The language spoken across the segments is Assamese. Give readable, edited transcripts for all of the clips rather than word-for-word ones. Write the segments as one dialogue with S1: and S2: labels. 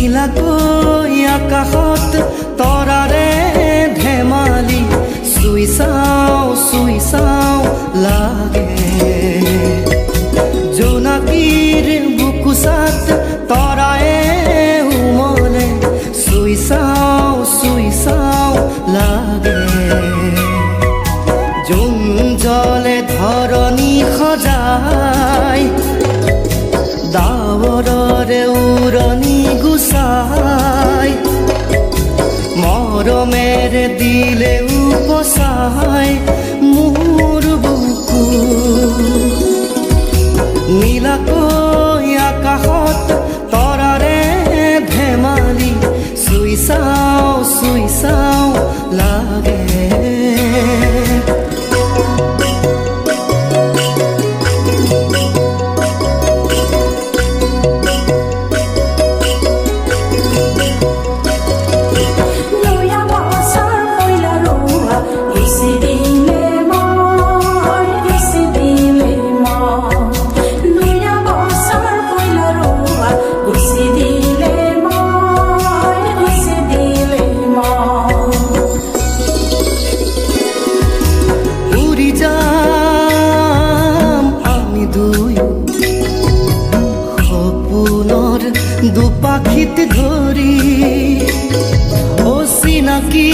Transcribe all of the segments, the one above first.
S1: নীলাকৈ আকাশত তৰাৰে ধেমালি চুই চাওঁ লাগে জোনাকীৰ বুকুচাত তৰায়ে উমলে চুই চাওঁ লাগে জোন জলে ধৰণী সজাই ডাৱৰৰে উৰণি গুচাই মৰমেৰে দিলে উপচাই মোৰ বুকু নীলাকৈ আকাশত তৰাৰে ধেমালি চুই চাওঁ লাগে দুপাখিত ধৰি অচিনাকি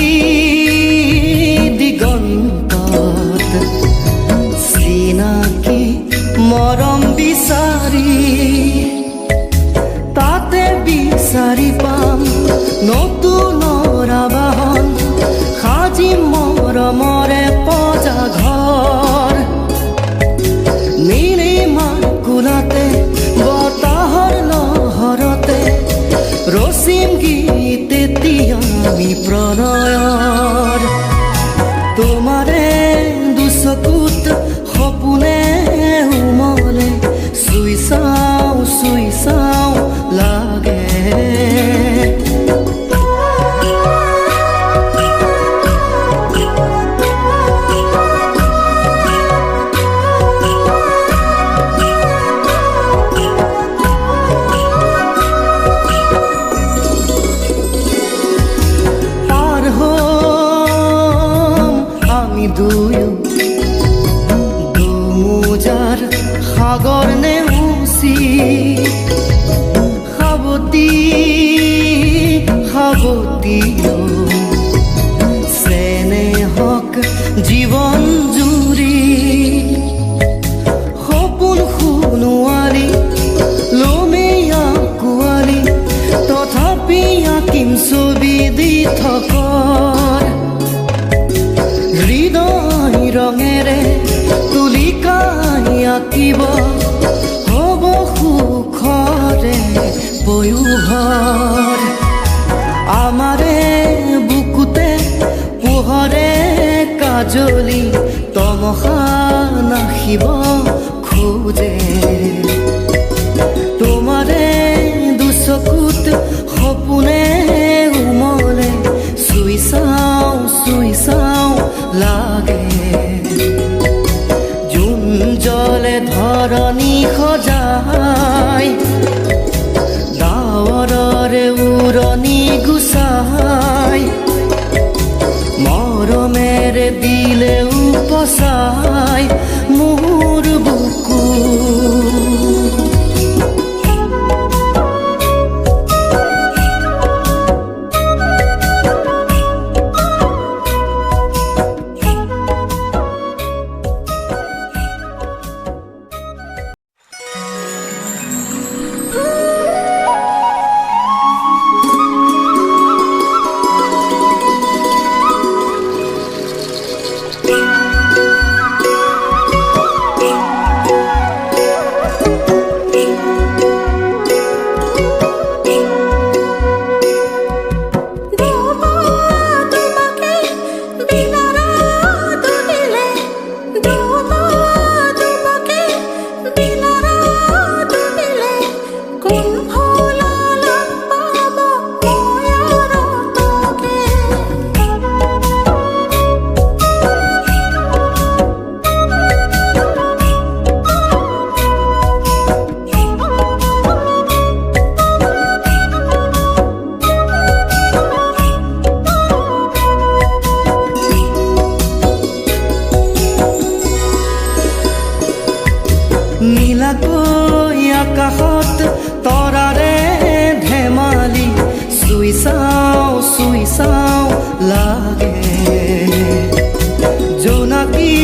S1: দিগন্তত চিনাকি মৰম বিচাৰি তাতে বিচাৰি পাম নতুনৰ আবাহন সাজি মৰমৰে পজা ঘৰ নীলিমাৰ কোলাতে বতাহৰ লহৰতে ৰচিম গীত আমি প্ৰণয়ৰ তোমাৰে দুচকুত সপোনে উমলে চুই চাওঁ লাগে দুমোজাৰ সাগৰ নেউচি সাৱতি চেনেহক জীৱন জুৰি সপোন সোণোৱালী লমেয়া কোৱালী তথাপি আঁকিম ছবি দি থকৰ হৃদয় ৰঙেৰে তুলিকাই আঁকিব হ'ব সুখৰে পয়োভৰ আমাৰে বুকুতে পোহৰে কাজলি তমসা নাখিব খোজে তোমাৰে দুচকুত সপোনে উমলে চুই চাওঁ লাগে জোন জলে ধৰণী সজাই ডাৱৰৰে উৰণি গুচাই মৰমেৰে দিলে উপচাই মোৰ বুকু কৈ আকাশত তৰাৰে ধেমালি চুই চাওঁ লাগে জোনাকী